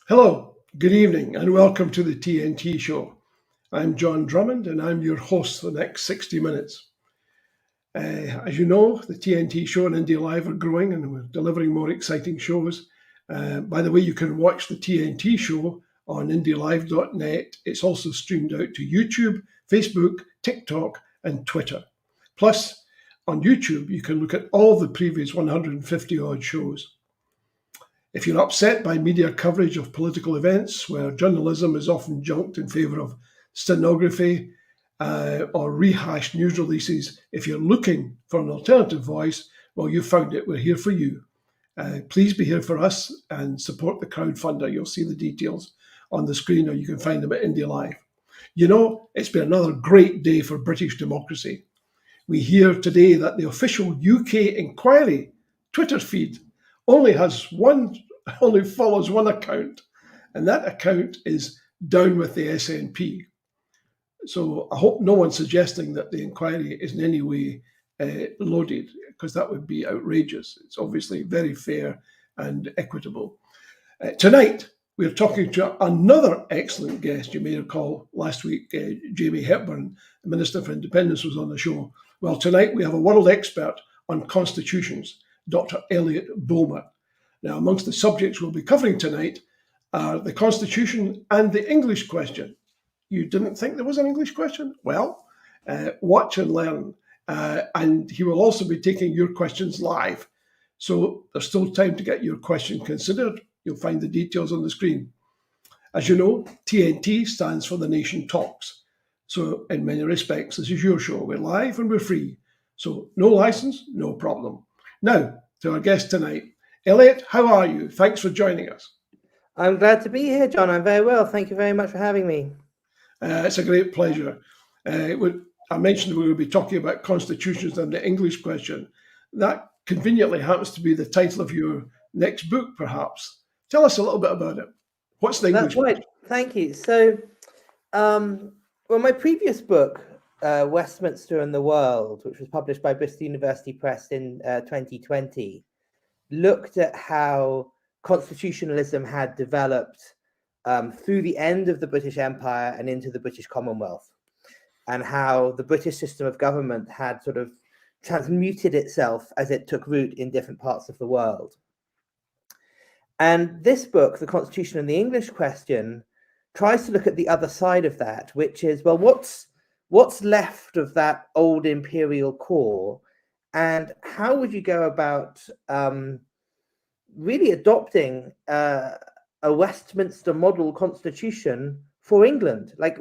Hello, good evening, and welcome to the TNT Show. I'm John Drummond, and I'm your host for the next 60 minutes. As you know, the TNT Show and Indie Live are growing, and we're delivering more exciting shows. By the way, you can watch the TNT Show on indielive.net. It's also streamed out to YouTube, Facebook, TikTok, and Twitter. Plus, on YouTube, you can look at all the previous 150 odd shows. If you're upset by media coverage of political events, where journalism is often junked in favour of stenography or rehashed news releases, if you're looking for an alternative voice, well, you found it. We're here for you. Please be here for us and support the crowdfunder. You'll see the details on the screen, or you can find them at Indie Live. You know, it's been another great day for British democracy. We hear today that the official UK inquiry Twitter feed only follows one account, and that account is Down with the SNP. So I hope no one's suggesting that the inquiry is in any way loaded, because that would be outrageous. It's obviously very fair and equitable. Tonight, we're talking to another excellent guest. You may recall last week, Jamie Hepburn, the Minister for Independence, was on the show. Well, tonight we have a world expert on constitutions, Dr. Elliot Bulmer. Now, amongst the subjects we'll be covering tonight are the Constitution and the English question. You didn't think there was an English question? Well, watch and learn. And he will also be taking your questions live. So there's still time to get your question considered. You'll find the details on the screen. As you know, TNT stands for The Nation Talks. So in many respects, this is your show. We're live and we're free. So no license, no problem. Now, to our guest tonight. Elliot, how are you? Thanks for joining us. I'm glad to be here, John. I'm very well. Thank you very much for having me. It's a great pleasure. I mentioned we will be talking about constitutions and the English question. That conveniently happens to be the title of your next book, perhaps. Tell us a little bit about it. What's the English question? Thank you. So, my previous book, Westminster and the World, which was published by Bristol University Press in 2020, looked at how constitutionalism had developed through the end of the British Empire and into the British Commonwealth, and how the British system of government had sort of transmuted itself as it took root in different parts of the world. And this book, The Constitution and the English Question, tries to look at the other side of that, which is, well, what's left of that old imperial core, and how would you go about really adopting a Westminster model constitution for England? Like,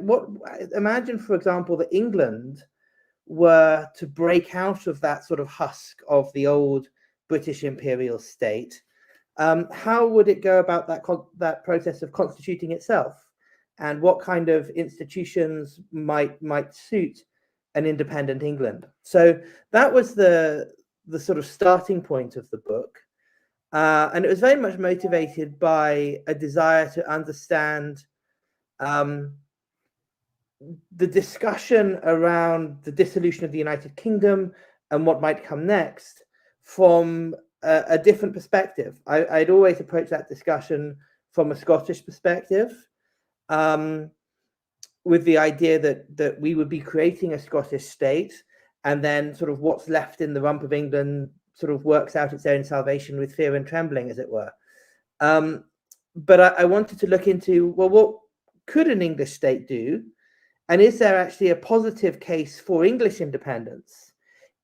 imagine, for example, that England were to break out of that sort of husk of the old British imperial state. How would it go about that process of constituting itself, and what kind of institutions might suit an independent England? So that was the sort of starting point of the book, and it was very much motivated by a desire to understand the discussion around the dissolution of the United Kingdom and what might come next from a different perspective. I'd always approach that discussion from a Scottish perspective, with the idea that we would be creating a Scottish state, and then sort of what's left in the rump of England sort of works out its own salvation with fear and trembling, as it were. But I wanted to look into, well, what could an English state do? And is there actually a positive case for English independence?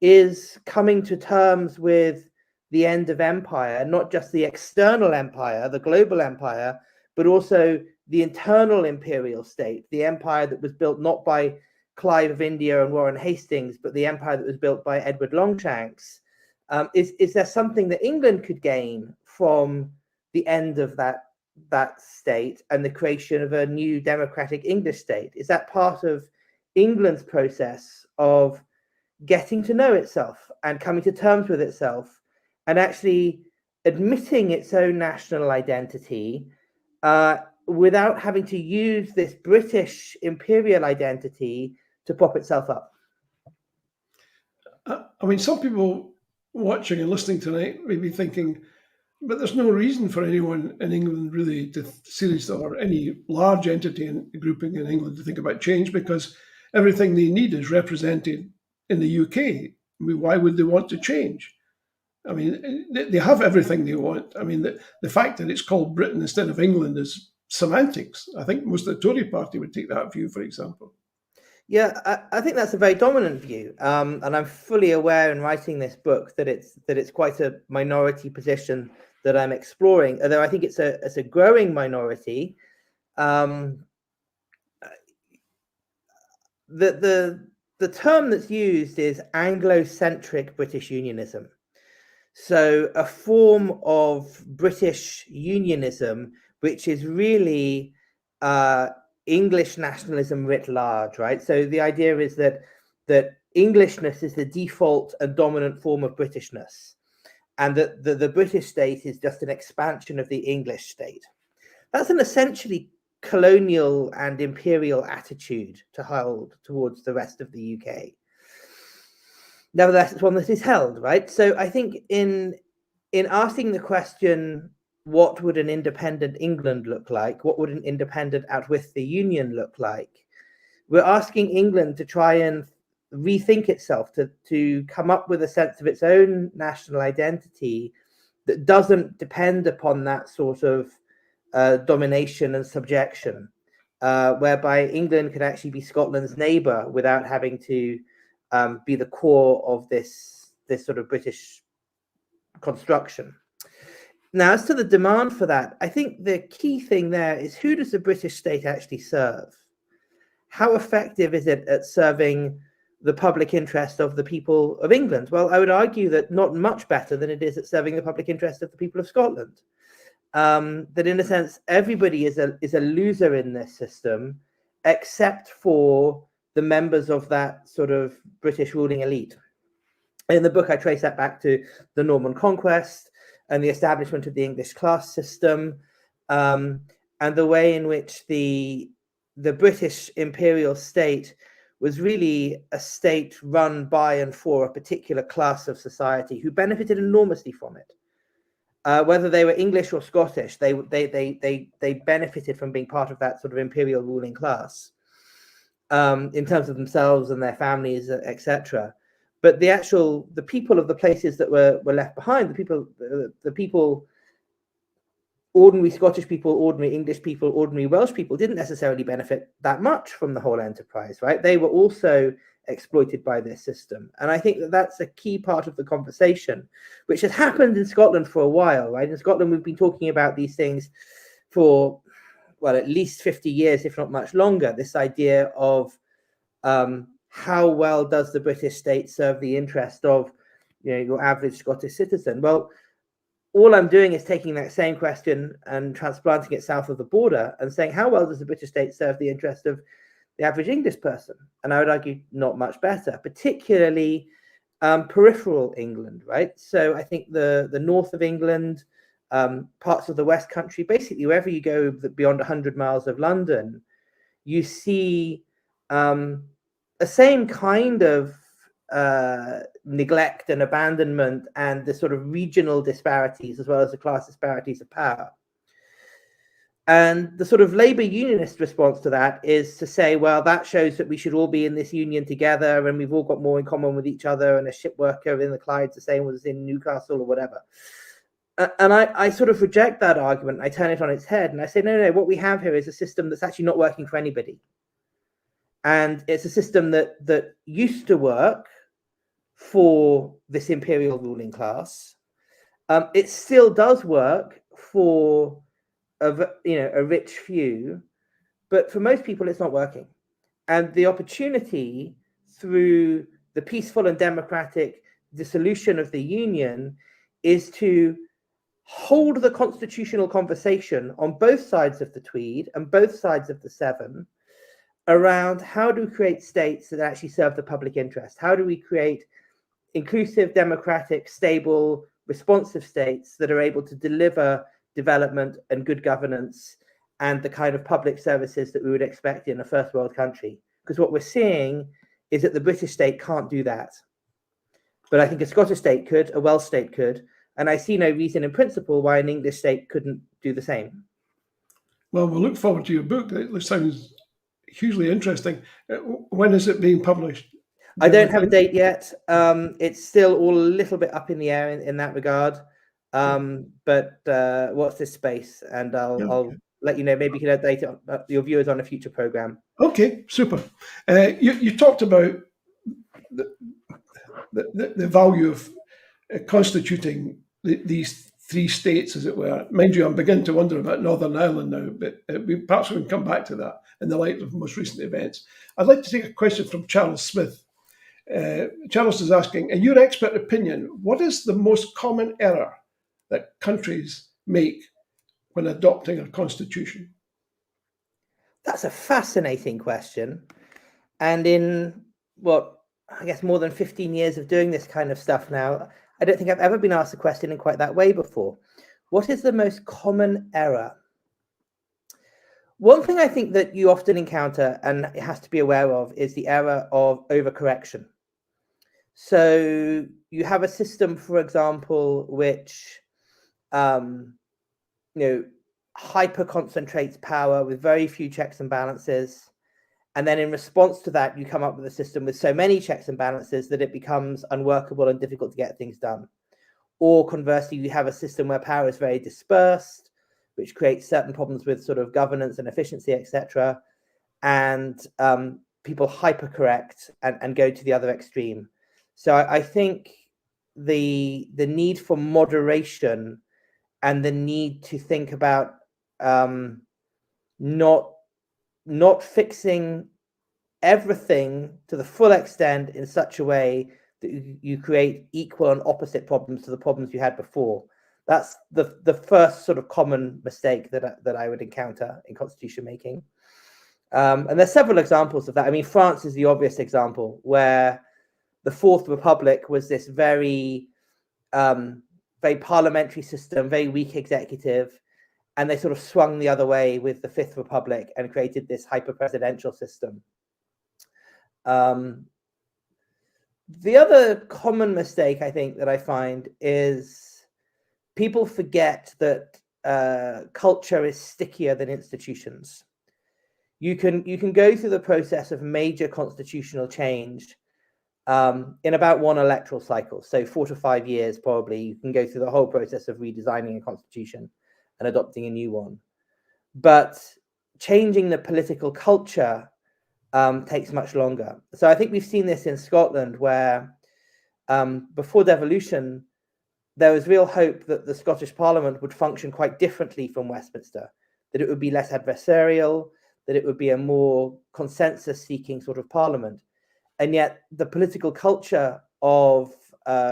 Is coming to terms with the end of empire, not just the external empire, the global empire, but also the internal imperial state, the empire that was built not by Clive of India and Warren Hastings, but the empire that was built by Edward Longshanks. Is there something that England could gain from the end of that state and the creation of a new democratic English state? Is that part of England's process of getting to know itself and coming to terms with itself and actually admitting its own national identity without having to use this British imperial identity to prop itself up? I mean, some people watching and listening tonight may be thinking, But there's no reason for anyone in England really to seriously, or any large entity and grouping in England, to think about change, because everything they need is represented in the UK. I mean, why would they want to change? I mean, they have everything they want. I mean, the fact that it's called Britain instead of England is semantics. I think most of the Tory party would take that view, for example. Yeah, I think that's a very dominant view, and I'm fully aware in writing this book that it's quite a minority position that I'm exploring. Although I think it's a growing minority. The term that's used is Anglo-centric British unionism. So a form of British unionism, which is really English nationalism writ large, right? So the idea is that Englishness is the default and dominant form of Britishness, and that the British state is just an expansion of the English state. That's an essentially colonial and imperial attitude to hold towards the rest of the UK. Nevertheless, it's one that is held, right? So I think in asking the question, what would an independent England look like? What would an independent out with the Union look like? We're asking England to try and rethink itself, to come up with a sense of its own national identity that doesn't depend upon that sort of domination and subjection, whereby England could actually be Scotland's neighbour without having to be the core of this sort of British construction. Now, as to the demand for that, I think the key thing there is, who does the British state actually serve? How effective is it at serving the public interest of the people of England? Well, I would argue that not much better than it is at serving the public interest of the people of Scotland. That in a sense, everybody is a loser in this system, except for the members of that sort of British ruling elite. In the book, I trace that back to the Norman Conquest and the establishment of the English class system, and the way in which the British imperial state was really a state run by and for a particular class of society who benefited enormously from it. Whether they were English or Scottish, they benefited from being part of that sort of imperial ruling class, in terms of themselves and their families, etc. But the people of the places that were left behind, the people, ordinary Scottish people, ordinary English people, ordinary Welsh people, didn't necessarily benefit that much from the whole enterprise, right? They were also exploited by this system. And I think that that's a key part of the conversation, which has happened in Scotland for a while, right? In Scotland, we've been talking about these things for, well, at least 50 years, if not much longer, this idea of how well does the British state serve the interest of, your average Scottish citizen? Well, all I'm doing is taking that same question and transplanting it south of the border and saying, how well does the British state serve the interest of the average English person? And I would argue not much better, particularly peripheral England, right? So I think the north of England, parts of the West Country, basically wherever you go beyond 100 miles of London, you see a same kind of neglect and abandonment, and the sort of regional disparities as well as the class disparities of power. And the sort of Labour unionist response to that is to say, well, that shows that we should all be in this union together and we've all got more in common with each other, and a ship worker in the Clyde's the same as in Newcastle or whatever. And I sort of reject that argument. I turn it on its head and I say, no, what we have here is a system that's actually not working for anybody. And it's a system that used to work for this imperial ruling class. It still does work for a rich few, but for most people it's not working. And the opportunity through the peaceful and democratic dissolution of the union is to hold the constitutional conversation on both sides of the Tweed and both sides of the Severn around how do we create states that actually serve the public interest? How do we create inclusive, democratic, stable, responsive states that are able to deliver development and good governance and the kind of public services that we would expect in a first world country? Because what we're seeing is that the British state can't do that. But I think a Scottish state could, a Welsh state could, And I see no reason in principle why an English state couldn't do the same. Well, we'll look forward to your book. It sounds hugely interesting. When is it being published? I don't have a date yet. It's still all a little bit up in the air in that regard. But watch this space, and I'll let you know. Maybe you can update your viewers on a future program. Okay, super. You talked about the value of constituting these three states, as it were. Mind you, I'm beginning to wonder about Northern Ireland now, but perhaps we can come back to that in the light of most recent events. I'd like to take a question from Charles Smith. Charles is asking, in your expert opinion, what is the most common error that countries make when adopting a constitution? That's a fascinating question. And in I guess more than 15 years of doing this kind of stuff now, I don't think I've ever been asked a question in quite that way before. What is the most common error? One thing I think that you often encounter and it has to be aware of is the error of overcorrection. So you have a system, for example, which hyper concentrates power with very few checks and balances. And then in response to that, you come up with a system with so many checks and balances that it becomes unworkable and difficult to get things done. Or conversely, you have a system where power is very dispersed, which creates certain problems with sort of governance and efficiency, etc. And people hypercorrect and go to the other extreme. So I think the need for moderation and the need to think about not fixing everything to the full extent in such a way that you create equal and opposite problems to the problems you had before. That's the first sort of common mistake that I would encounter in constitution making. And there's several examples of that. I mean, France is the obvious example, where the Fourth Republic was this very parliamentary system, very weak executive, and they sort of swung the other way with the Fifth Republic and created this hyper-presidential system. The other common mistake I think that I find is people forget that culture is stickier than institutions. You can go through the process of major constitutional change in about one electoral cycle. So 4 to 5 years, probably, you can go through the whole process of redesigning a constitution and adopting a new one. But changing the political culture takes much longer. So I think we've seen this in Scotland, where before devolution, there was real hope that the Scottish Parliament would function quite differently from Westminster, that it would be less adversarial, that it would be a more consensus-seeking sort of parliament. And yet the political culture of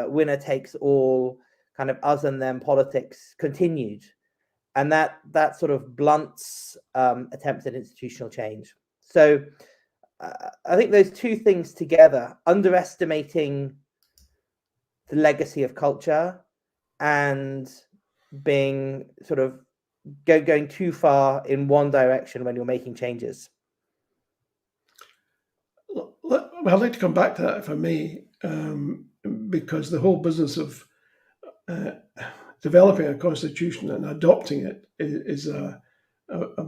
winner takes all, kind of us and them politics continued. And that sort of blunts attempts at institutional change. So I think those two things together, underestimating the legacy of culture and being sort of going too far in one direction when you're making changes. Well, I'd like to come back to that, if I may, because the whole business of developing a constitution and adopting it is a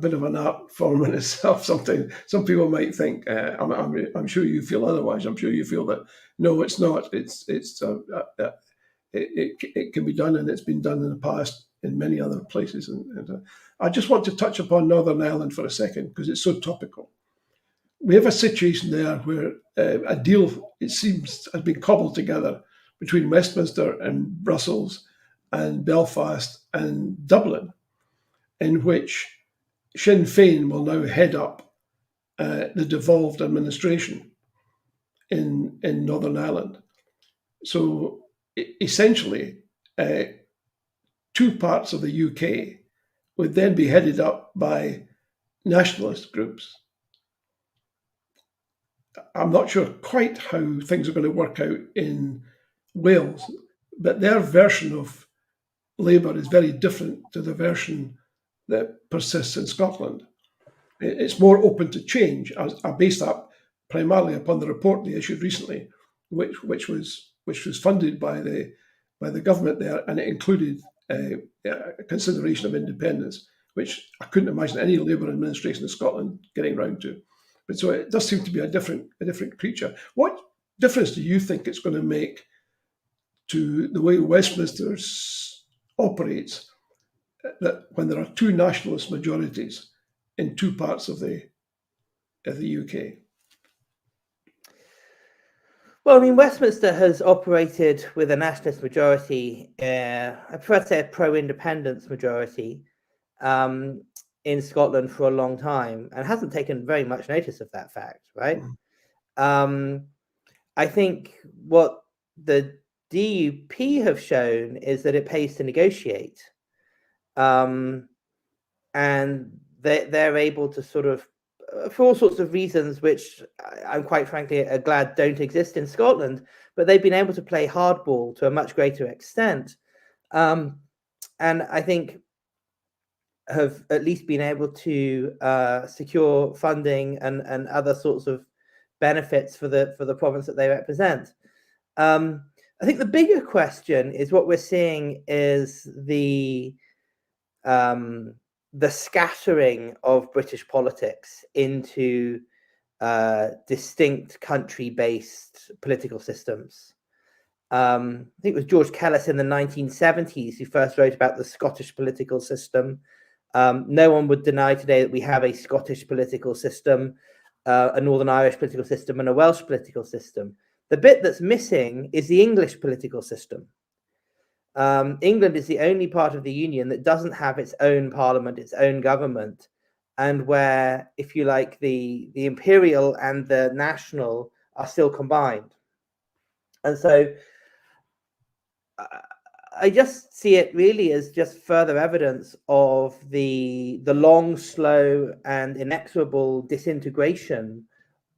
bit of an art form in itself. Something some people might think. I'm sure you feel otherwise. I'm sure you feel that no, it's not. It can be done, and it's been done in the past in many other places. And I just want to touch upon Northern Ireland for a second because it's so topical. We have a situation there where a deal, it seems, has been cobbled together between Westminster and Brussels and Belfast and Dublin, in which Sinn Féin will now head up the devolved administration in Northern Ireland. So essentially, two parts of the UK would then be headed up by nationalist groups. I'm not sure quite how things are going to work out in Wales, but their version of Labour is very different to the version that persists in Scotland. It's more open to change. I base that primarily upon the report they issued recently, which was funded by the by the government there, and it included consideration of independence, which I couldn't imagine any Labour administration in Scotland getting round to. But so it does seem to be a different creature. What difference do you think it's going to make to the way Westminster operates, that when there are two nationalist majorities in two parts of the UK? Well, I mean, Westminster has operated with a nationalist majority, I prefer to say a pro-independence majority, in Scotland for a long time, and hasn't taken very much notice of that fact, right? I think what the DUP have shown is that it pays to negotiate, and they're able to sort of, for all sorts of reasons, which I'm quite frankly glad don't exist in Scotland, but they've been able to play hardball to a much greater extent, and I think have at least been able to secure funding and other sorts of benefits for the province that they represent. I think the bigger question is what we're seeing is the scattering of British politics into distinct country-based political systems. I think it was George Kellis in the 1970s who first wrote about the Scottish political system. No one would deny today that we have a Scottish political system, a Northern Irish political system, and a Welsh political system. The bit that's missing is the English political system. England is the only part of the Union that doesn't have its own parliament, its own government, and where, if you like, the imperial and the national are still combined. And so I just see it really as just further evidence of the long, slow, and inexorable disintegration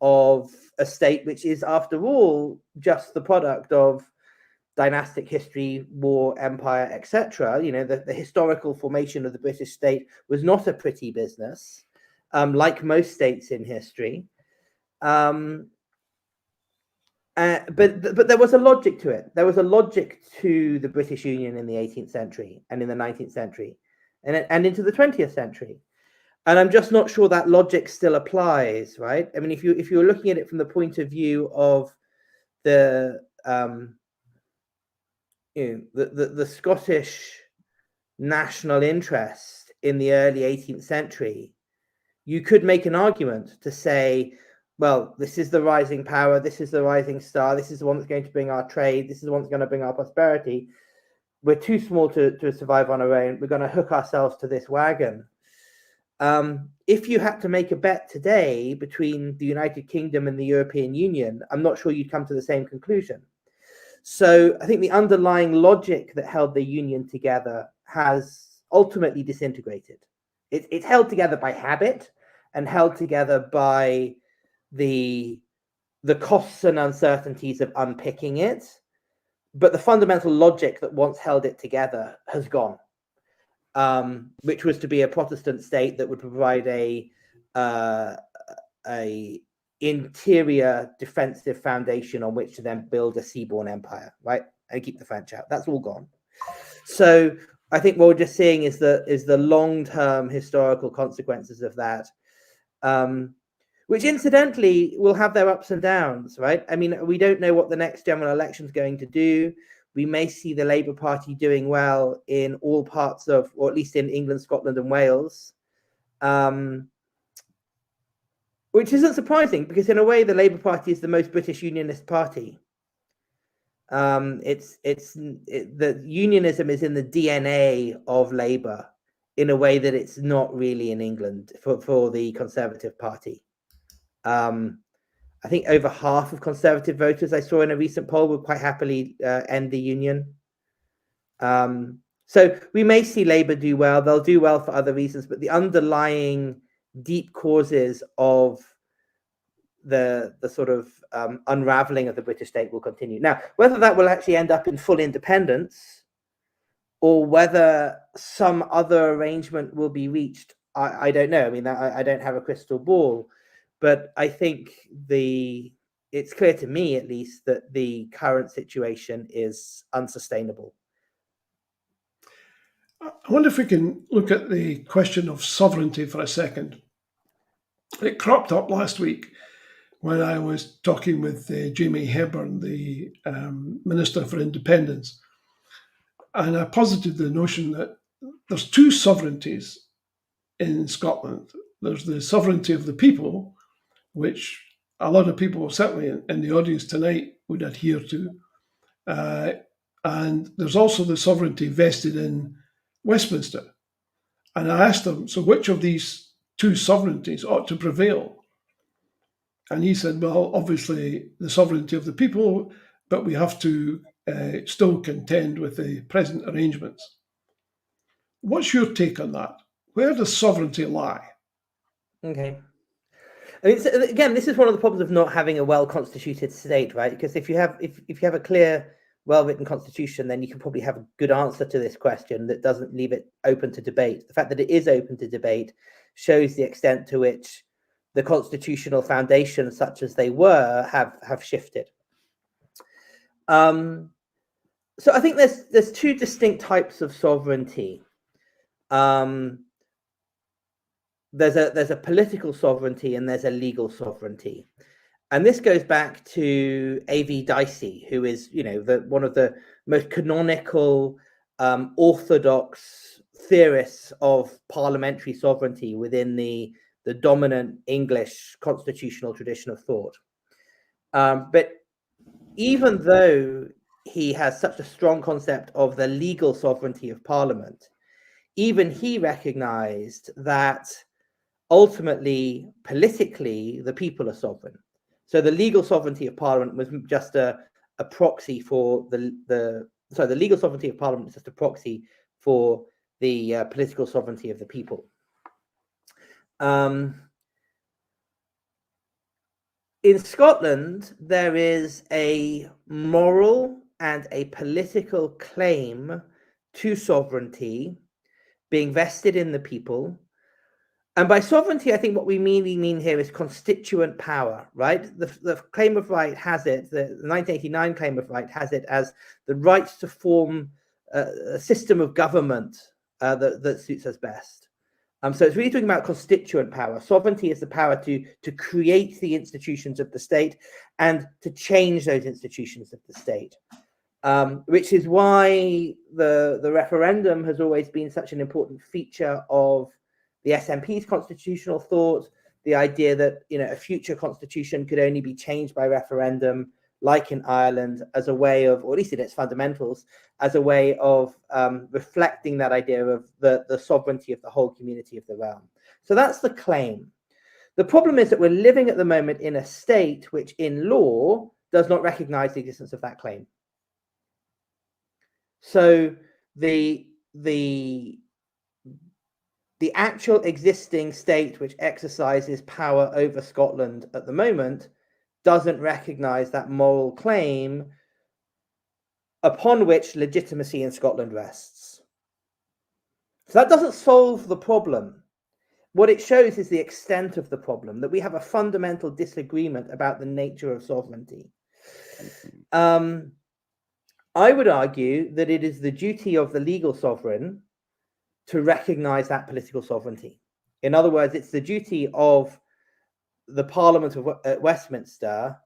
of a state which is, after all, just the product of dynastic history, war, empire, etc. You know, the historical formation of the British state was not a pretty business, like most states in history. But there was a logic to it. There was a logic to the British Union in the 18th century and in the 19th century and into the 20th century. And I'm just not sure that logic still applies, right? I mean, if you're looking at it from the point of view of the Scottish national interest in the early 18th century, you could make an argument to say, well, this is the rising power, this is the rising star, this is the one that's going to bring our trade, this is the one that's going to bring our prosperity. We're too small to survive on our own. We're going to hook ourselves to this wagon. If you had to make a bet today between the United Kingdom and the European Union, I'm not sure you'd come to the same conclusion. So I think the underlying logic that held the Union together has ultimately disintegrated. It's held together by habit and held together by the costs and uncertainties of unpicking it. But the fundamental logic that once held it together has gone, which was to be a Protestant state that would provide a interior defensive foundation on which to then build a seaborne empire, right, and keep the French out. That's all gone. So I think what we're just seeing is the long-term historical consequences of that, which incidentally will have their ups and downs, right? I mean, we don't know what the next general election is going to do. We may see the Labour Party doing well in all parts of, or at least in England, Scotland, and Wales, which isn't surprising because in a way the Labour Party is the most British Unionist party. The Unionism is in the DNA of Labour in a way that it's not really in England for the Conservative Party. I think over half of Conservative voters I saw in a recent poll would quite happily end the Union. So we may see Labour do well. They'll do well for other reasons, but the underlying deep causes of the sort of unraveling of the British state will continue. Now, whether that will actually end up in full independence or whether some other arrangement will be reached, I don't know. I mean, I don't have a crystal ball, but I think the it's clear to me, at least, that the current situation is unsustainable. I wonder if we can look at the question of sovereignty for a second. It cropped up last week when I was talking with Jamie Hepburn, the Minister for Independence, and I posited the notion that there's two sovereignties in Scotland. There's the sovereignty of the people, which a lot of people, certainly in the audience tonight, would adhere to. And there's also the sovereignty vested in Westminster. And I asked him, so which of these two sovereignties ought to prevail? And he said, well, obviously the sovereignty of the people, but we have to still contend with the present arrangements. What's your take on that? Where does sovereignty lie? Okay. I mean, so again, this is one of the problems of not having a well-constituted state, right? Because if you have a clear, well-written constitution, then you can probably have a good answer to this question that doesn't leave it open to debate. The fact that it is open to debate shows the extent to which the constitutional foundations, such as they were, have shifted. So I think there's two distinct types of sovereignty. There's a political sovereignty and there's a legal sovereignty, and this goes back to A.V. Dicey, who is, one of the most canonical orthodox theorists of parliamentary sovereignty within the dominant English constitutional tradition of thought. But even though he has such a strong concept of the legal sovereignty of Parliament, even he recognized that ultimately, politically, the people are sovereign. So the legal sovereignty of Parliament was just a proxy for the legal sovereignty of Parliament is just a proxy for the political sovereignty of the people. In Scotland, there is a moral and a political claim to sovereignty being vested in the people. And by sovereignty, I think what we mainly mean here is constituent power, right? The claim of right has it, the 1989 claim of right has it as the right to form a system of government that suits us best. So it's really talking about constituent power. Sovereignty is the power to create the institutions of the state and to change those institutions of the state, which is why the referendum has always been such an important feature of the SNP's constitutional thought, the idea that a future constitution could only be changed by referendum, like in Ireland, as a way of, or at least in its fundamentals, as a way of reflecting that idea of the sovereignty of the whole community of the realm. So that's the claim. The problem is that we're living at the moment in a state which, in law, does not recognize the existence of that claim. So the actual existing state which exercises power over Scotland at the moment doesn't recognize that moral claim upon which legitimacy in Scotland rests. So that doesn't solve the problem. What it shows is the extent of the problem, that we have a fundamental disagreement about the nature of sovereignty. I would argue that it is the duty of the legal sovereign to recognize that political sovereignty. In other words, it's the duty of the Parliament of Westminster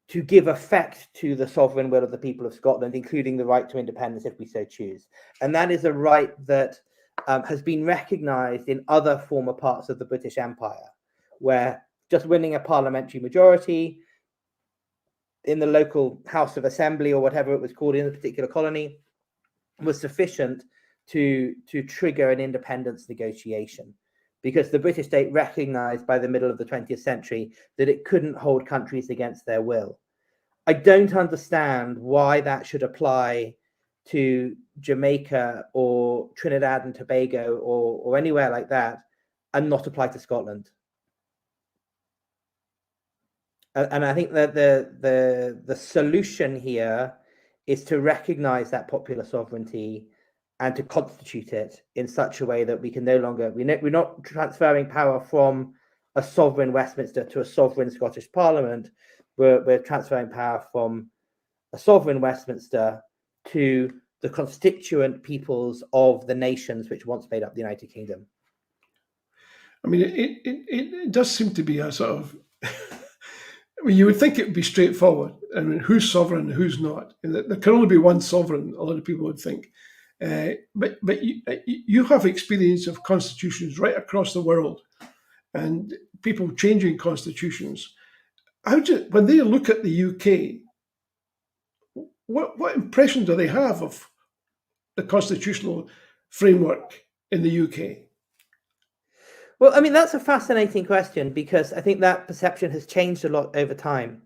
to give effect to the sovereign will of the people of Scotland, including the right to independence if we so choose. And that is a right that has been recognized in other former parts of the British Empire, where just winning a parliamentary majority in the local House of Assembly or whatever it was called in a particular colony was sufficient to trigger an independence negotiation, because the British state recognized by the middle of the 20th century that it couldn't hold countries against their will. I don't understand why that should apply to Jamaica or Trinidad and Tobago or anywhere like that and not apply to Scotland. And I think that the solution here is to recognize that popular sovereignty and to constitute it in such a way that we can no longer, we're not transferring power from a sovereign Westminster to a sovereign Scottish Parliament. we're transferring power from a sovereign Westminster to the constituent peoples of the nations which once made up the United Kingdom. I mean, it does seem to be a sort of, I mean, you would think it would be straightforward. I mean, who's sovereign and who's not? And there can only be one sovereign, a lot of people would think. But you have experience of constitutions right across the world and people changing constitutions. When they look at the UK, what impression do they have of the constitutional framework in the UK? Well, I mean, that's a fascinating question because I think that perception has changed a lot over time.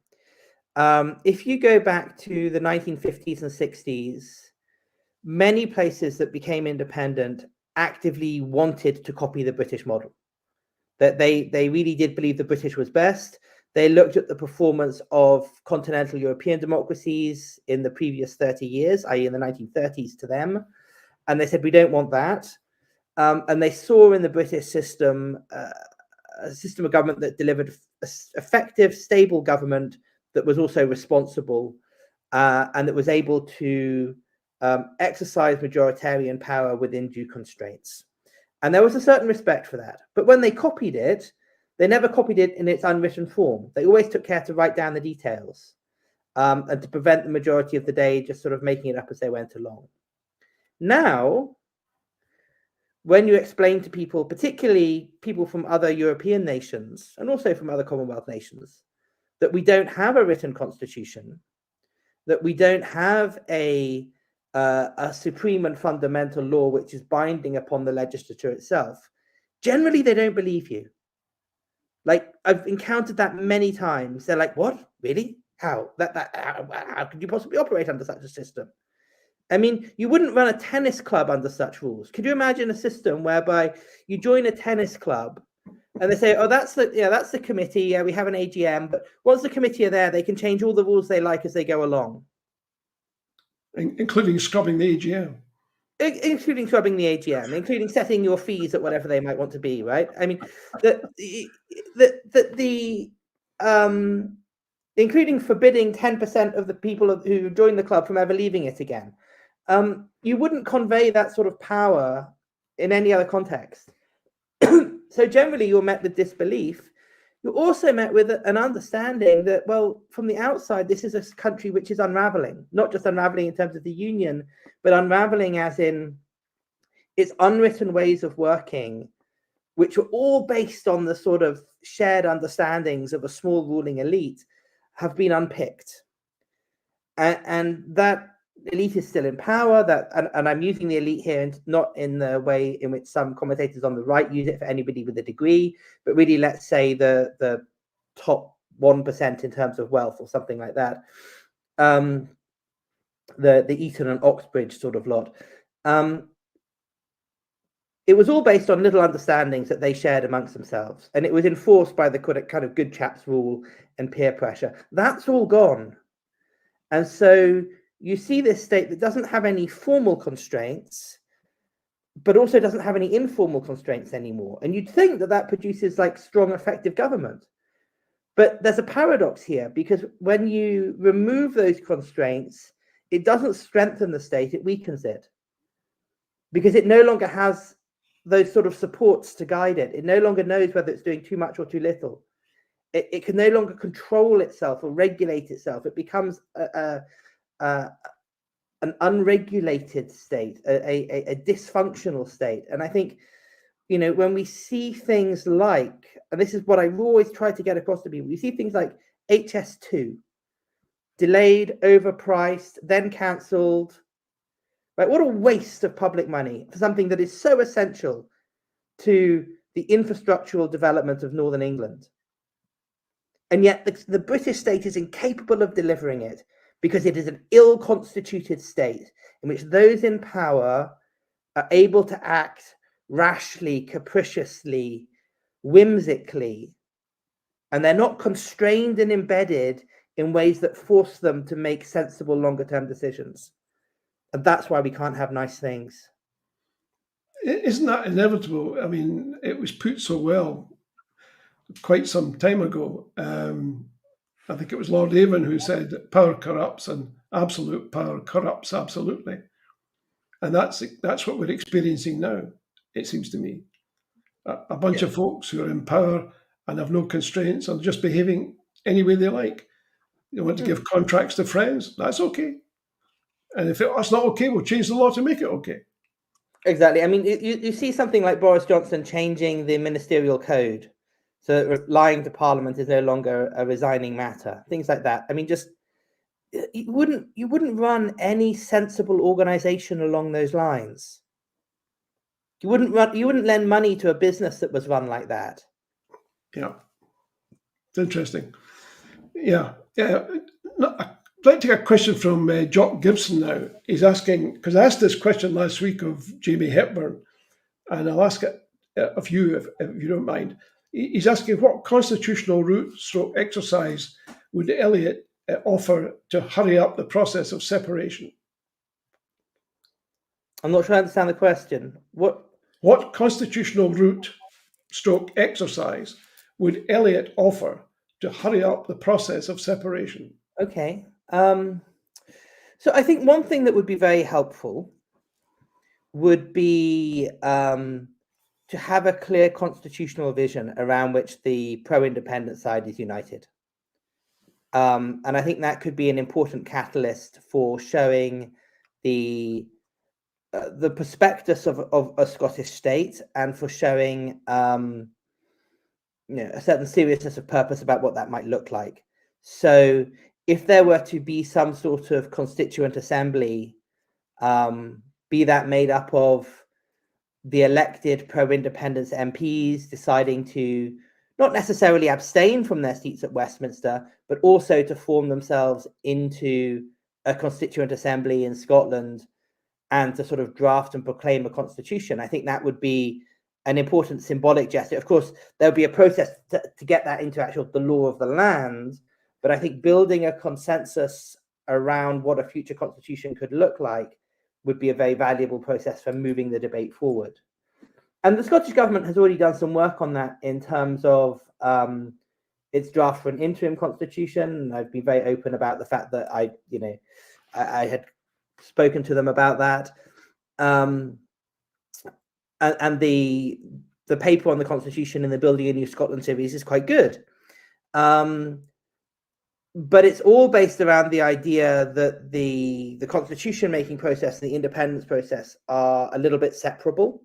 If you go back to the 1950s and 60s, many places that became independent actively wanted to copy the British model. That they really did believe the British was best. They looked at the performance of continental European democracies in the previous 30 years, i.e. in the 1930s to them, and they said, we don't want that. And they saw in the British system a system of government that delivered effective, stable government that was also responsible and that was able to exercise majoritarian power within due constraints. And there was a certain respect for that. But when they copied it, they never copied it in its unwritten form. They always took care to write down the details and to prevent the majority of the day just sort of making it up as they went along. Now, when you explain to people, particularly people from other European nations and also from other Commonwealth nations, that we don't have a written constitution, that we don't have a supreme and fundamental law which is binding upon the legislature itself, generally they don't believe you. Like, I've encountered that many times. They're like, what? Really? How? How could you possibly operate under such a system? I mean, you wouldn't run a tennis club under such rules. Could you imagine a system whereby you join a tennis club and they say, oh, that's the committee. Yeah, we have an AGM. But once the committee are there, they can change all the rules they like as they go along. Including scrubbing the AGM. Including scrubbing the AGM, including setting your fees at whatever they might want to be, right? I mean, including forbidding 10% of the people who join the club from ever leaving it again. You wouldn't convey that sort of power in any other context. So generally, you're met with disbelief. You're also met with an understanding that, well, from the outside, this is a country which is unraveling, not just unraveling in terms of the union, but unraveling as in its unwritten ways of working, which are all based on the sort of shared understandings of a small ruling elite, have been unpicked. And that elite is still in power, and I'm using the elite here and not in the way in which some commentators on the right use it for anybody with a degree, but really, let's say the top 1% in terms of wealth or something like that. The Eton and Oxbridge sort of lot. It was all based on little understandings that they shared amongst themselves, and it was enforced by the kind of good chaps rule and peer pressure. That's all gone. And so you see this state that doesn't have any formal constraints, but also doesn't have any informal constraints anymore. And you'd think that that produces like strong, effective government. But there's a paradox here, because when you remove those constraints, it doesn't strengthen the state, it weakens it. Because it no longer has those sort of supports to guide it. It no longer knows whether it's doing too much or too little. It can no longer control itself or regulate itself. It becomes an unregulated state, a dysfunctional state. And I think, you know, when we see things like, and this is what I've always tried to get across to people, we see things like HS2, delayed, overpriced, then cancelled. Right? What a waste of public money for something that is so essential to the infrastructural development of Northern England. And yet the British state is incapable of delivering it because it is an ill-constituted state in which those in power are able to act rashly, capriciously, whimsically, and they're not constrained and embedded in ways that force them to make sensible longer-term decisions. And that's why we can't have nice things. Isn't that inevitable? I mean, it was put so well quite some time ago. I think it was Lord Avon who said that power corrupts and absolute power corrupts absolutely. And that's what we're experiencing now, it seems to me. A bunch of folks who are in power and have no constraints and just behaving any way they like. They want to give contracts to friends, that's okay. And if that's not okay, we'll change the law to make it okay. Exactly. I mean, you see something like Boris Johnson changing the ministerial code so that lying to Parliament is no longer a resigning matter. Things like that. I mean, just you wouldn't run any sensible organization along those lines. You wouldn't lend money to a business that was run like that. Yeah, it's interesting. Yeah. I'd like to take a question from Jock Gibson now. He's asking, because I asked this question last week of Jamie Hepburn, and I'll ask it of you if you don't mind. He's asking what constitutional route stroke exercise would Elliot offer to hurry up the process of separation? I'm not sure I understand the question. What constitutional route stroke exercise would Elliot offer to hurry up the process of separation? Okay. So I think one thing that would be very helpful would be to have a clear constitutional vision around which the pro-independent side is united. And I think that could be an important catalyst for showing the prospectus of a Scottish state and for showing a certain seriousness of purpose about what that might look like. So if there were to be some sort of constituent assembly, be that made up of the elected pro-independence MPs deciding to not necessarily abstain from their seats at Westminster, but also to form themselves into a constituent assembly in Scotland and to sort of draft and proclaim a constitution, I think that would be an important symbolic gesture. Of course, there'll be a process to get that into the law of the land, but I think building a consensus around what a future constitution could look like would be a very valuable process for moving the debate forward. And the Scottish government has already done some work on that in terms of its draft for an interim constitution. And I've been very open about the fact that I had spoken to them about that. And the paper on the constitution in the Building a New Scotland series is quite good. But it's all based around the idea that the constitution making process and the independence process are a little bit separable.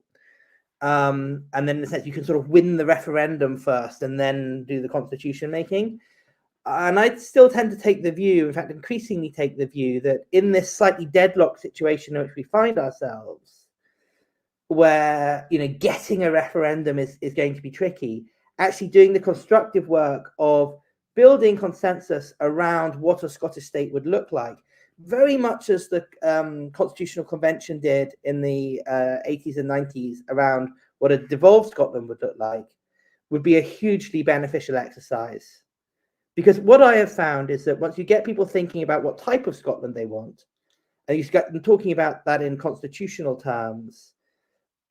And then in a sense, you can sort of win the referendum first and then do the constitution making. And I still tend to take the view, in fact, increasingly take the view that in this slightly deadlocked situation in which we find ourselves, where getting a referendum is going to be tricky, actually doing the constructive work of building consensus around what a Scottish state would look like, very much as the Constitutional Convention did in the 80s and 90s around what a devolved Scotland would look like, would be a hugely beneficial exercise. Because what I have found is that once you get people thinking about what type of Scotland they want, and you get them talking about that in constitutional terms,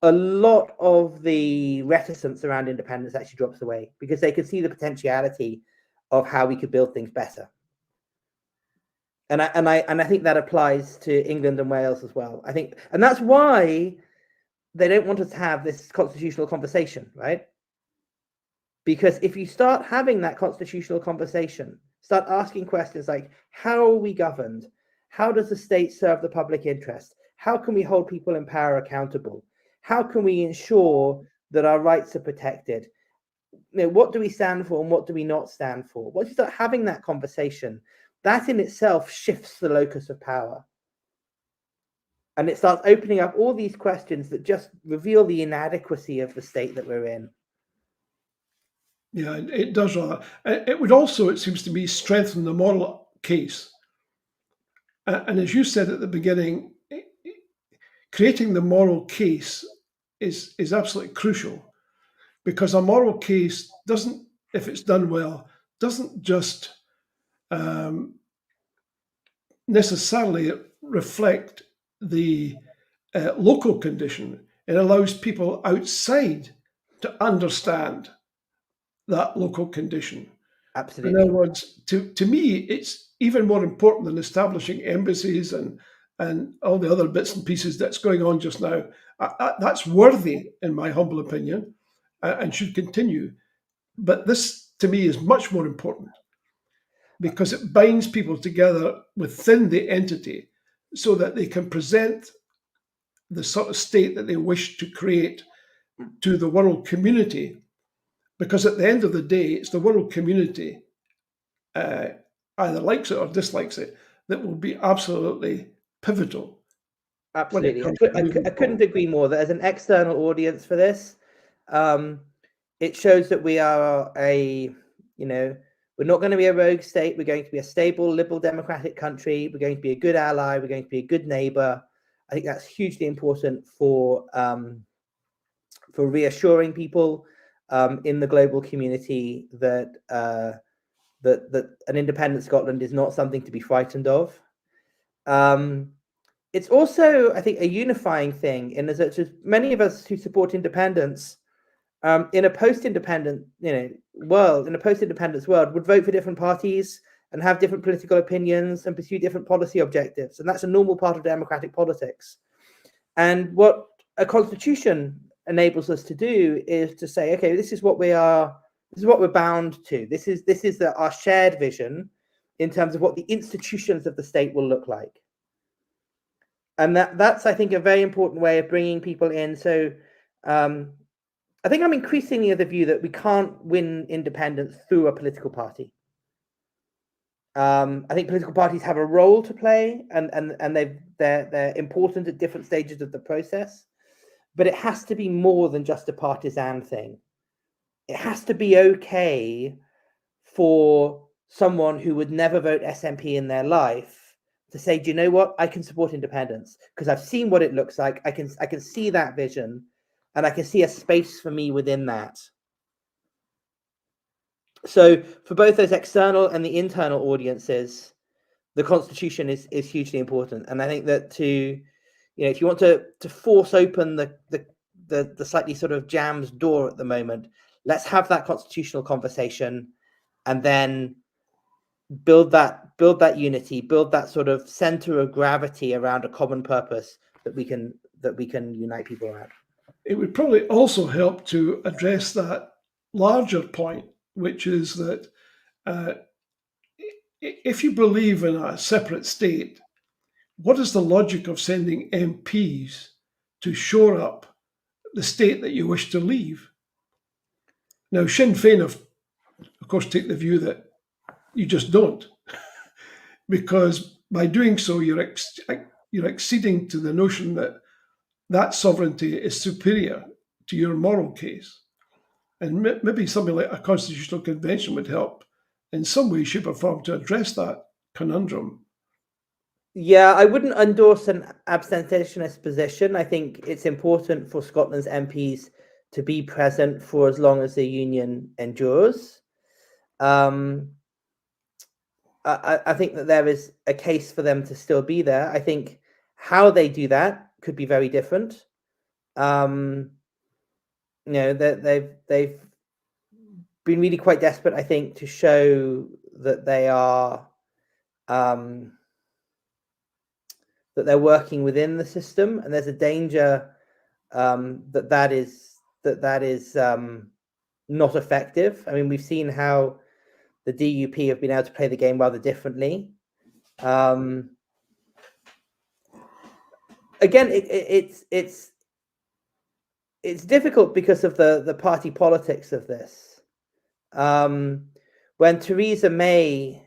a lot of the reticence around independence actually drops away because they can see the potentiality of how we could build things better. And I think that applies to England and Wales as well. I think, and that's why they don't want us to have this constitutional conversation, right? Because if you start having that constitutional conversation, start asking questions like, how are we governed? How does the state serve the public interest? How can we hold people in power accountable? How can we ensure that our rights are protected? What do we stand for and what do we not stand for? Once you start having that conversation, that in itself shifts the locus of power. And it starts opening up all these questions that just reveal the inadequacy of the state that we're in. Yeah, it does rather. It would also, it seems to me, strengthen the moral case. And as you said at the beginning, creating the moral case is absolutely crucial, because a moral case doesn't, if it's done well, doesn't just necessarily reflect the local condition. It allows people outside to understand that local condition. Absolutely. In other words, to me, it's even more important than establishing embassies and all the other bits and pieces that's going on just now. That's worthy, in my humble opinion, and should continue. But this, to me, is much more important because it binds people together within the entity so that they can present the sort of state that they wish to create to the world community. Because at the end of the day, it's the world community, either likes it or dislikes it, that will be absolutely pivotal when it Absolutely. comes to moving I couldn't forward. agree more that as an external audience for this, it shows that we are we're not going to be a rogue state. We're going to be a stable, liberal, democratic country. We're going to be a good ally. We're going to be a good neighbor. I think that's hugely important for reassuring people in the global community that that an independent Scotland is not something to be frightened of. It's also, I think, a unifying thing in that many of us who support independence in a post-independent, world, would vote for different parties and have different political opinions and pursue different policy objectives, and that's a normal part of democratic politics. And what a constitution enables us to do is to say, okay, this is what we are. This is what we're bound to. This is our shared vision in terms of what the institutions of the state will look like. And that's, I think, a very important way of bringing people in. So I think I'm increasingly of the view that we can't win independence through a political party. I think political parties have a role to play, and they're important at different stages of the process. But it has to be more than just a partisan thing. It has to be okay for someone who would never vote SNP in their life to say, do you know what? I can support independence because I've seen what it looks like. I can see that vision, and I can see a space for me within that. So for both those external and the internal audiences, the Constitution is hugely important. And I think that if you want to force open the slightly sort of jammed door at the moment, let's have that constitutional conversation, and then build that unity, build that sort of center of gravity around a common purpose that we can unite people around. It would probably also help to address that larger point, which is that if you believe in a separate state, what is the logic of sending MPs to shore up the state that you wish to leave? Now, Sinn Féin, of course, take the view that you just don't, because by doing so, you're acceding to the notion that that sovereignty is superior to your moral case. And maybe something like a constitutional convention would help in some way, shape, or form to address that conundrum. Yeah, I wouldn't endorse an abstentionist position. I think it's important for Scotland's MPs to be present for as long as the union endures. I think that there is a case for them to still be there. I think how they do that could be very different. They've been really quite desperate, I think, to show that they are that they're working within the system, and there's a danger that is not effective. I mean, we've seen how the DUP have been able to play the game rather differently. Again, it's difficult because of the party politics of this. When Theresa May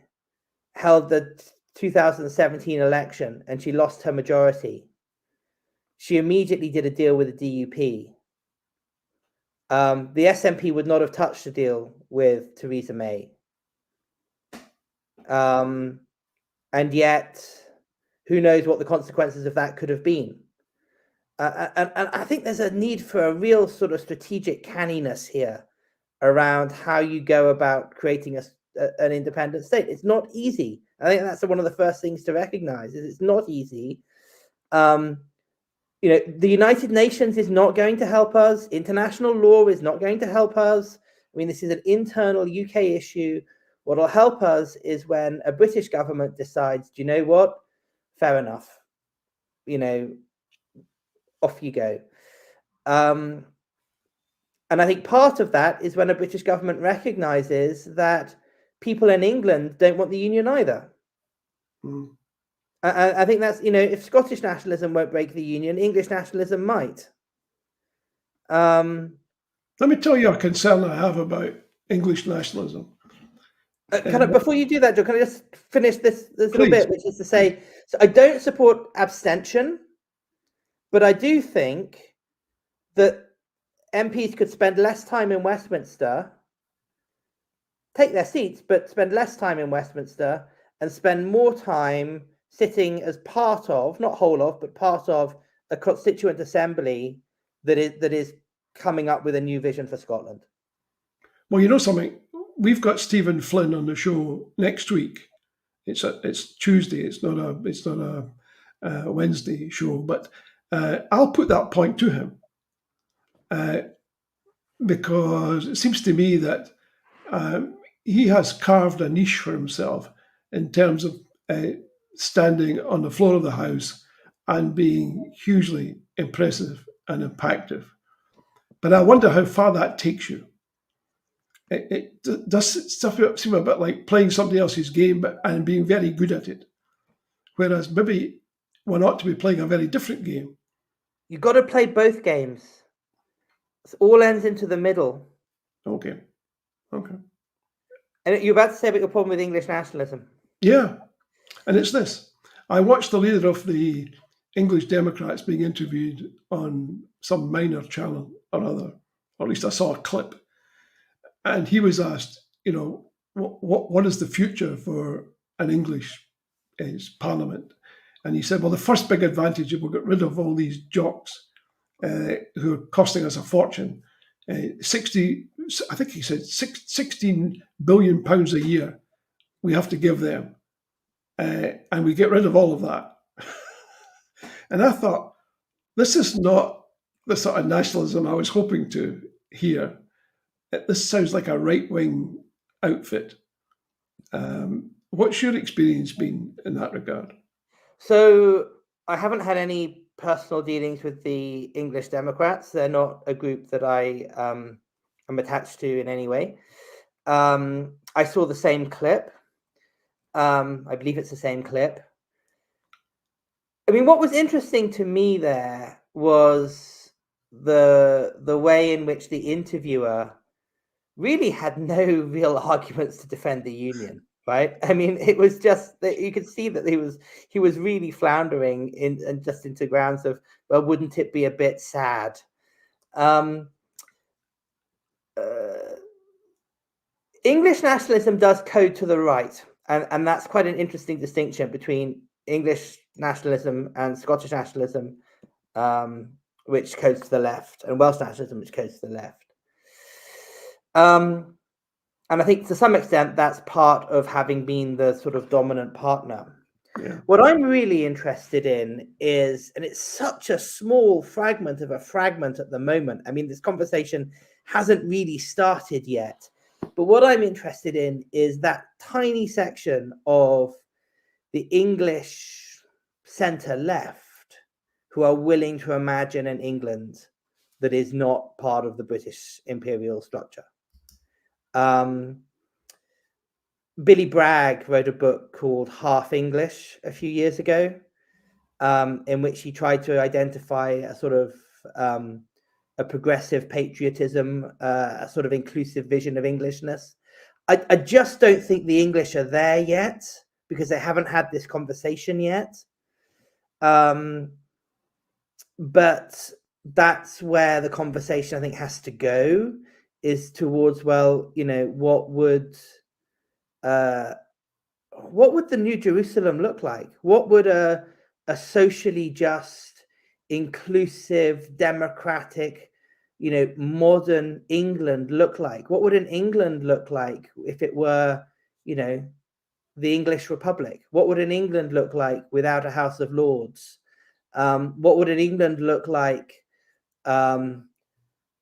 held the 2017 election and she lost her majority, she immediately did a deal with the DUP. The SNP would not have touched a deal with Theresa May. And yet, who knows what the consequences of that could have been. And I think there's a need for a real sort of strategic canniness here around how you go about creating an independent state. It's not easy. I think that's one of the first things to recognize, is it's not easy. The United Nations is not going to help us. International law is not going to help us. I mean, this is an internal UK issue. What'll help us is when a British government decides, do you know what? Fair enough. Off you go. And I think part of that is when a British government recognizes that people in England don't want the union either. Mm. I think that's, if Scottish nationalism won't break the union, English nationalism might. Let me tell you a concern I have about English nationalism. Before you do that, Joe, can I just finish this little Please. bit, which is to say, so I don't support abstention, but I do think that MPs could spend less time in Westminster, take their seats, but spend less time in Westminster and spend more time sitting as part of, not whole of, but part of a constituent assembly that is coming up with a new vision for Scotland. Well, you know something? We've got Stephen Flynn on the show next week. It's Tuesday. It's not a Wednesday show, but I'll put that point to him because it seems to me that he has carved a niche for himself in terms of standing on the floor of the House and being hugely impressive and impactful. But I wonder how far that takes you. It does stuff seem a bit like playing somebody else's game and being very good at it. Whereas maybe one ought to be playing a very different game. You've got to play both games. It all ends into the middle. Okay. And you're about to say about your problem with English nationalism. Yeah. And it's this. I watched the leader of the English Democrats being interviewed on some minor channel or other, or at least I saw a clip. And he was asked, what is the future for an English parliament? And he said, well, the first big advantage is we'll get rid of all these jocks who are costing us a fortune. I think he said 16 billion pounds a year we have to give them. And we get rid of all of that. And I thought, this is not the sort of nationalism I was hoping to hear. This sounds like a right-wing outfit. What's your experience been in that regard? So I haven't had any personal dealings with the English Democrats. They're not a group that I am attached to in any way. I saw the same clip. I believe it's the same clip. I mean, what was interesting to me there was the way in which the interviewer really had no real arguments to defend the union, right? I mean, it was just that you could see that he was really floundering into grounds of, well, wouldn't it be a bit sad? English nationalism does code to the right, and that's quite an interesting distinction between English nationalism and Scottish nationalism, which codes to the left, and Welsh nationalism, which codes to the left. And I think to some extent that's part of having been the sort of dominant partner. Yeah. What I'm really interested in is, and it's such a small fragment of a fragment at the moment. I mean, this conversation hasn't really started yet, but what I'm interested in is that tiny section of the English centre left who are willing to imagine an England that is not part of the British imperial structure. Billy Bragg wrote a book called Half English a few years ago, in which he tried to identify a sort of a progressive patriotism, a sort of inclusive vision of Englishness. I just don't think the English are there yet because they haven't had this conversation yet. But that's where the conversation, I think, has to go, is towards, well, what would the New Jerusalem look like? What would a socially just, inclusive, democratic, modern England look like? What would an England look like if it were, the English Republic? What would an England look like without a House of Lords? What would an England look like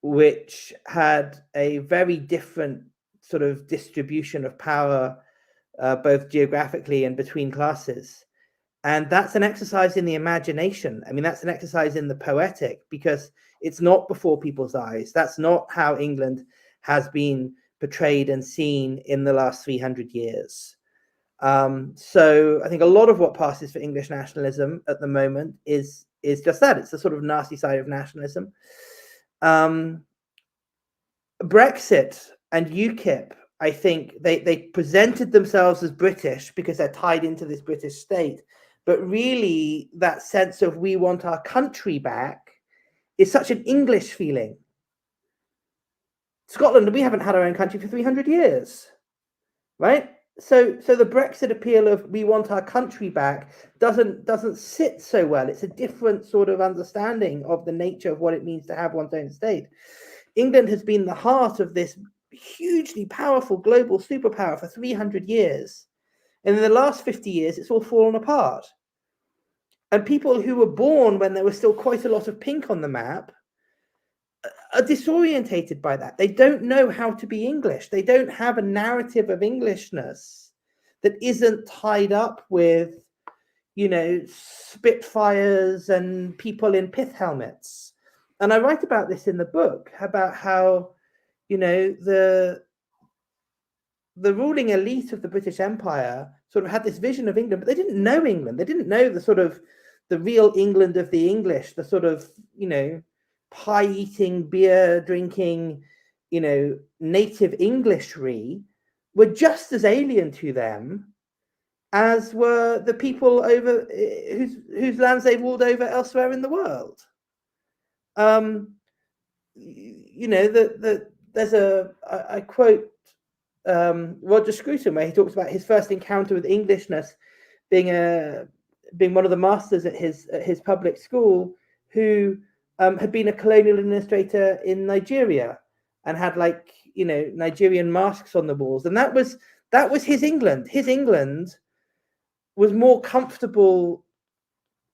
which had a very different sort of distribution of power, both geographically and between classes. And that's an exercise in the imagination. I mean, that's an exercise in the poetic, because it's not before people's eyes. That's not how England has been portrayed and seen in the last 300 years. So I think a lot of what passes for English nationalism at the moment is just that. It's the sort of nasty side of nationalism. Brexit and UKIP, I think they presented themselves as British because they're tied into this British state. But really, that sense of we want our country back is such an English feeling. Scotland, we haven't had our own country for 300 years, right? So the Brexit appeal of we want our country back doesn't sit so well. It's a different sort of understanding of the nature of what it means to have one's own state. England has been the heart of this hugely powerful global superpower for 300 years. And in the last 50 years, it's all fallen apart. And people who were born when there was still quite a lot of pink on the map are disorientated by that. They don't know how to be English. They don't have a narrative of Englishness that isn't tied up with, Spitfires and people in pith helmets. And I write about this in the book, about how, the ruling elite of the British Empire sort of had this vision of England, but they didn't know England. They didn't know the real England of the English, the sort of, pie-eating, beer-drinking, native Englishry were just as alien to them as were the people over whose lands they ruled over elsewhere in the world. There's I quote Roger Scruton, where he talks about his first encounter with Englishness being one of the masters at his public school, who had been a colonial administrator in Nigeria and had Nigerian masks on the walls, and that was his England. His England was more comfortable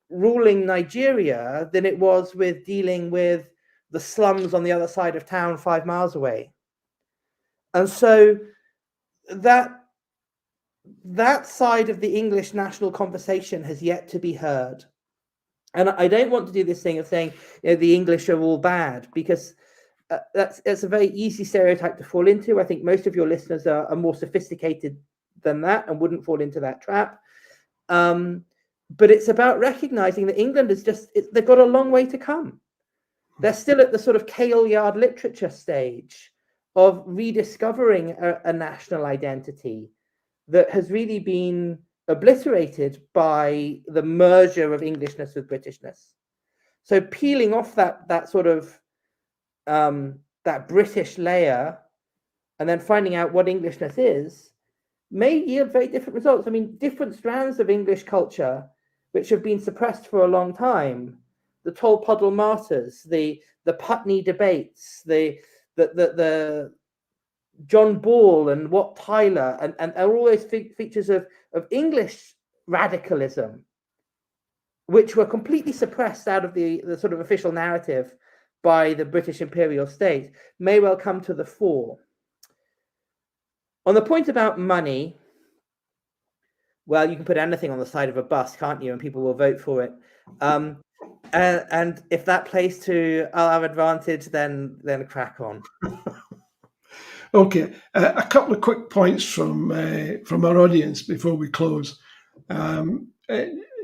ruling Nigeria than it was with dealing with the slums on the other side of town 5 miles away. And so that side of the English national conversation has yet to be heard. And I don't want to do this thing of saying the English are all bad, because that's a very easy stereotype to fall into. I think most of your listeners are more sophisticated than that and wouldn't fall into that trap. But it's about recognizing that England is they've got a long way to come. They're still at the sort of Cale Yard literature stage of rediscovering a national identity that has really been obliterated by the merger of Englishness with Britishness. So peeling off that sort of that British layer and then finding out what Englishness is may yield very different results. I mean, different strands of English culture which have been suppressed for a long time, the Tolpuddle martyrs, the Putney debates, the John Ball and Wat Tyler, and all those features of English radicalism, which were completely suppressed out of the sort of official narrative by the British imperial state, may well come to the fore. On the point about money, well, you can put anything on the side of a bus, can't you? And people will vote for it. And if that plays to our advantage, then crack on. Okay, a couple of quick points from our audience before we close.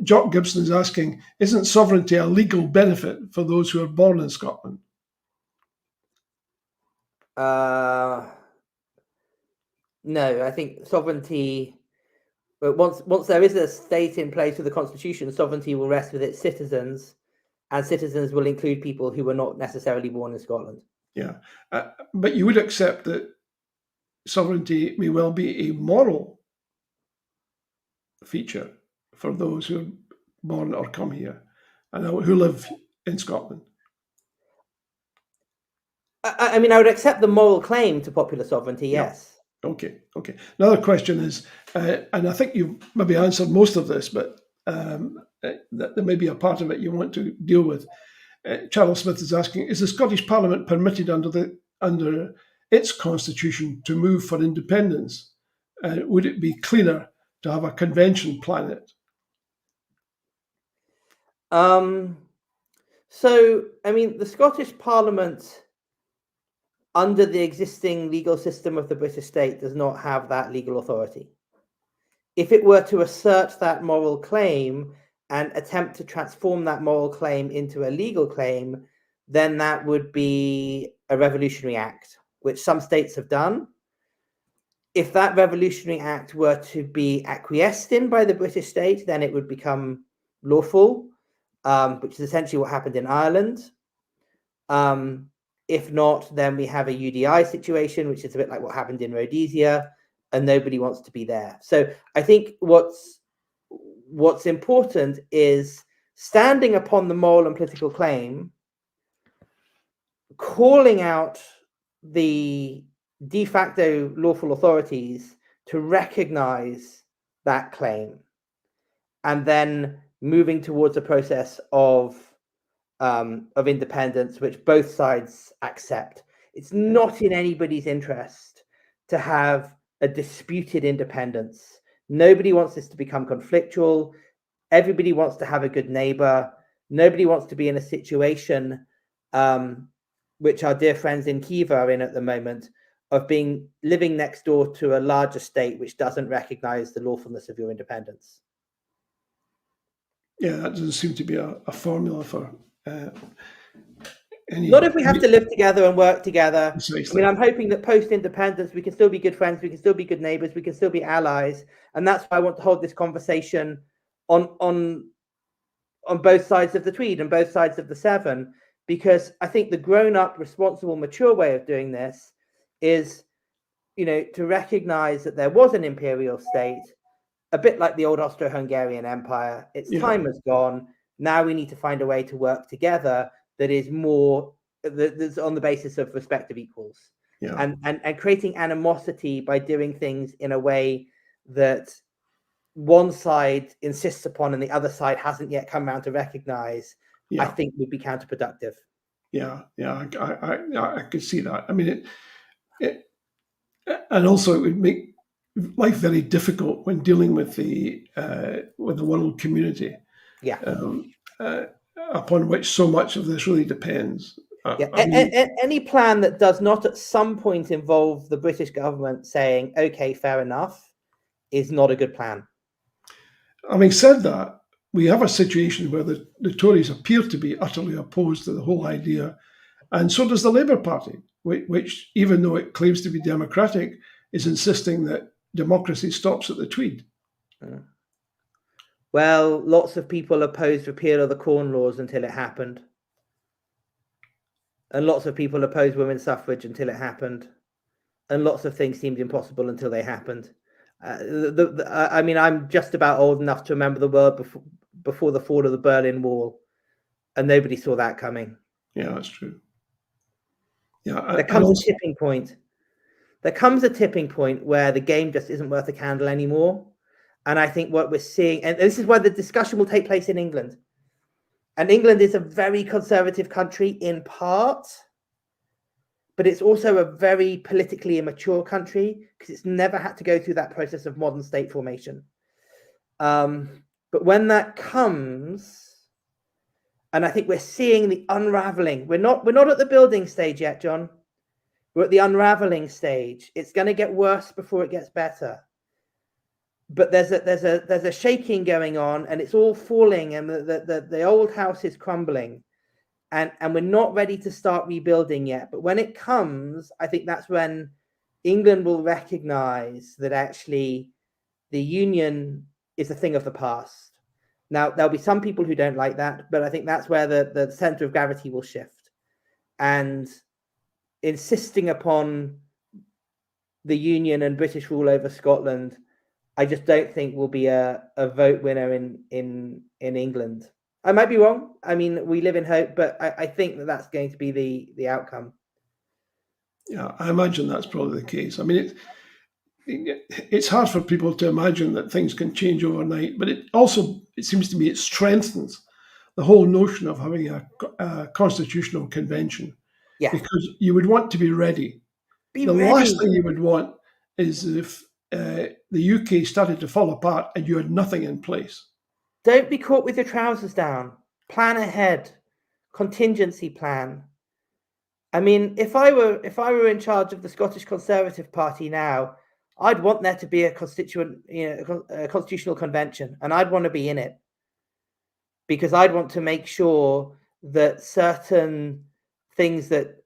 Jock Gibson is asking, isn't sovereignty a legal benefit for those who are born in Scotland? No, I think sovereignty, but once there is a state in place with the Constitution, sovereignty will rest with its citizens, and citizens will include people who were not necessarily born in Scotland. Yeah, but you would accept that sovereignty may well be a moral feature for those who are born or come here and who live in Scotland. I mean, I would accept the moral claim to popular sovereignty, yes. Yeah. Okay. Another question is, and I think you've maybe answered most of this, but there may be a part of it you want to deal with. Charles Smith is asking, is the Scottish Parliament permitted under its constitution to move for independence? Would it be cleaner to have a convention plan it? So, I mean, the Scottish Parliament, under the existing legal system of the British state, does not have that legal authority. If it were to assert that moral claim and attempt to transform that moral claim into a legal claim, then that would be a revolutionary act, which some states have done. If that revolutionary act were to be acquiesced in by the British state, then it would become lawful, which is essentially what happened in Ireland. If not, then we have a UDI situation, which is a bit like what happened in Rhodesia, and nobody wants to be there. So I think what's important is standing upon the moral and political claim, calling out the de facto lawful authorities to recognize that claim, and then moving towards a process of independence, which both sides accept. It's not in anybody's interest to have a disputed independence. Nobody wants this to become conflictual. Everybody wants to have a good neighbor. Nobody wants to be in a situation, which our dear friends in Kiev are in at the moment, of living next door to a larger state which doesn't recognize the lawfulness of your independence. Yeah, that doesn't seem to be a formula for any. Not if we have to live together and work together. Precisely. I mean, I'm hoping that post-independence, we can still be good friends, we can still be good neighbors, we can still be allies. And that's why I want to hold this conversation on both sides of the Tweed and both sides of the Severn, because I think the grown-up, responsible, mature way of doing this is, to recognize that there was an imperial state, a bit like the old Austro-Hungarian Empire. Its time has gone. Now we need to find a way to work together that is that's on the basis of respect of equals, and creating animosity by doing things in a way that one side insists upon and the other side hasn't yet come around to recognize, I think would be counterproductive. I could see that. I mean, and also it would make life very difficult when dealing with the world community. Upon which so much of this really depends. Any plan that does not at some point involve the British government saying, okay, fair enough, is not a good plan. Having said that, we have a situation where the Tories appear to be utterly opposed to the whole idea, and so does the Labour Party, which, even though it claims to be democratic, is insisting that democracy stops at the Tweed. Well, lots of people opposed repeal of the Corn Laws until it happened. And lots of people opposed women's suffrage until it happened. And lots of things seemed impossible until they happened. I mean, I'm just about old enough to remember the world before the fall of the Berlin Wall. And nobody saw that coming. Yeah, that's true. There comes a tipping point. There comes a tipping point where the game just isn't worth a candle anymore. And I think what we're seeing, and this is why the discussion will take place in England. And England is a very conservative country in part, but it's also a very politically immature country because it's never had to go through that process of modern state formation. But when that comes, and I think we're seeing the unraveling. We're not at the building stage yet, John. We're at the unraveling stage. It's going to get worse before it gets better. But there's a shaking going on, and it's all falling, and the old house is crumbling, and we're not ready to start rebuilding yet. But when it comes, I think that's when England will recognize that actually the union is a thing of the past. Now, there'll be some people who don't like that, but I think that's where the center of gravity will shift, and insisting upon the union and British rule over Scotland, I just don't think will be a vote winner in England. I might be wrong. I mean, we live in hope, but I think that's going to be the outcome. Yeah, I imagine that's probably the case. I mean, it's hard for people to imagine that things can change overnight, but it seems to me it strengthens the whole notion of having a constitutional convention. Yeah. Because you would want to be ready Be The ready. last thing you would want is if the UK started to fall apart and you had nothing in place. Don't be caught with your trousers down. Plan ahead. Contingency plan. I mean, if I were in charge of the Scottish Conservative Party now, I'd want there to be a constitutional convention, and I'd want to be in it because I'd want to make sure that certain things that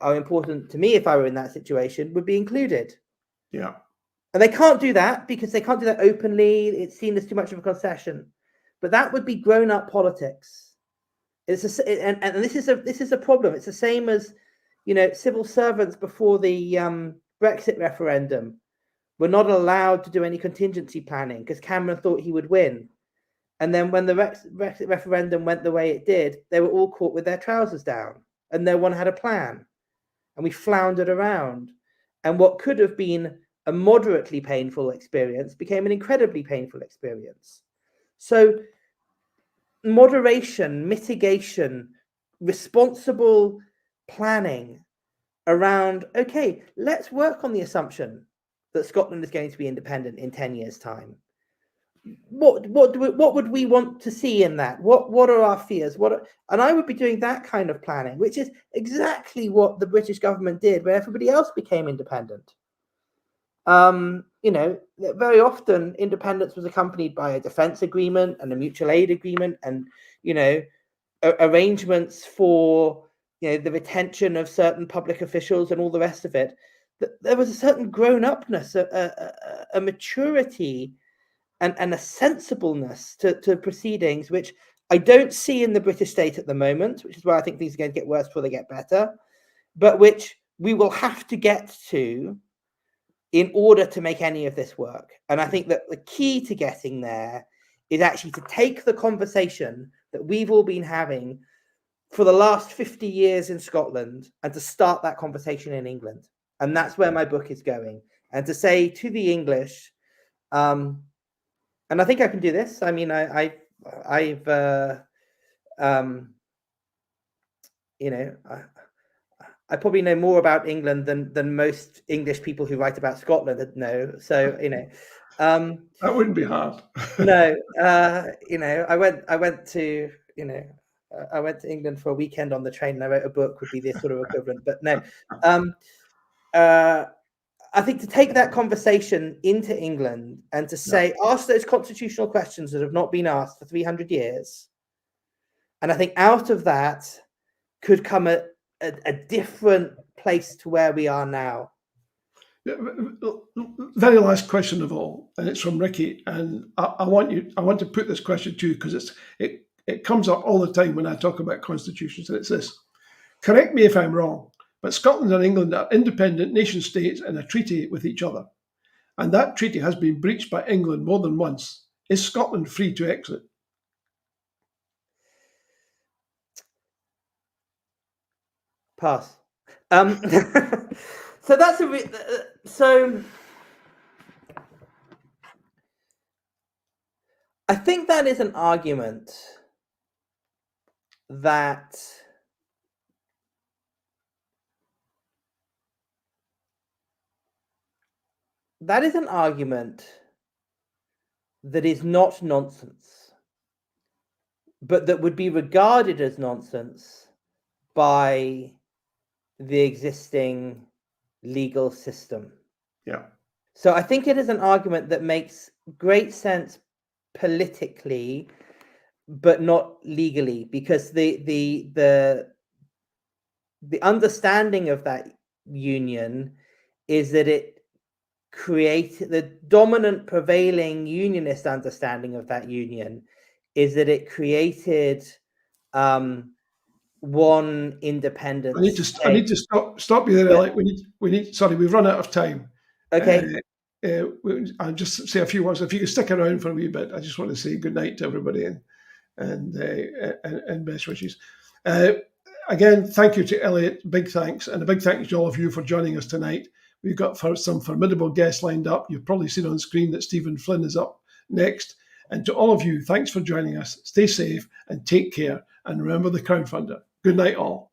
are important to me if I were in that situation would be included. Yeah. And they can't do that because they can't do that openly. It's seen as too much of a concession. But that would be grown-up politics. And this is a problem. It's the same as civil servants before the Brexit referendum were not allowed to do any contingency planning because Cameron thought he would win. And then when the Brexit referendum went the way it did, they were all caught with their trousers down and no one had a plan. And we floundered around. And what could have been a moderately painful experience became an incredibly painful experience. So moderation, mitigation, responsible planning around, okay, let's work on the assumption that Scotland is going to be independent in 10 years' time. What would we want to see in that? What are our fears? And I would be doing that kind of planning, which is exactly what the British government did when everybody else became independent. Very often independence was accompanied by a defense agreement and a mutual aid agreement and, arrangements for, the retention of certain public officials and all the rest of it. There was a certain grown-upness, a maturity and a sensibleness to proceedings, which I don't see in the British state at the moment, which is why I think things are going to get worse before they get better, but which we will have to get to in order to make any of this work. And I think that the key to getting there is actually to take the conversation that we've all been having for the last 50 years in Scotland and to start that conversation in England. And that's where my book is going. And to say to the English, and I think I can do this. I mean, I probably know more about England than most English people who write about Scotland know. So, that wouldn't be hard. No, I went to England for a weekend on the train and I wrote a book would be the sort of equivalent, but no. I think to take that conversation into England and to say, ask those constitutional questions that have not been asked for 300 years. And I think out of that could come a different place to where we are now. Very last question of all, and it's from Ricky, and I want to put this question to you because it comes up all the time when I talk about constitutions, and it's this. Correct me if I'm wrong, but Scotland and England are independent nation states in a treaty with each other, and that treaty has been breached by England more than once. Is Scotland free to exit? Pass. So that's so I think that is an argument that is not nonsense, but that would be regarded as nonsense by the existing legal system. Yeah. So I think it is an argument that makes great sense politically, but not legally, because the understanding of that union is that it created the dominant prevailing unionist understanding of that union is that it created one independent. I need to stop you there, Elliot. We need. Sorry, we've run out of time. Okay. I'll just say a few words. If you could stick around for a wee bit, I just want to say good night to everybody and best wishes. Again, thank you to Elliot. Big thanks, and a big thanks to all of you for joining us tonight. We've got some formidable guests lined up. You've probably seen on screen that Stephen Flynn is up next. And to all of you, thanks for joining us. Stay safe and take care. And remember the crowdfunder. Good night, all.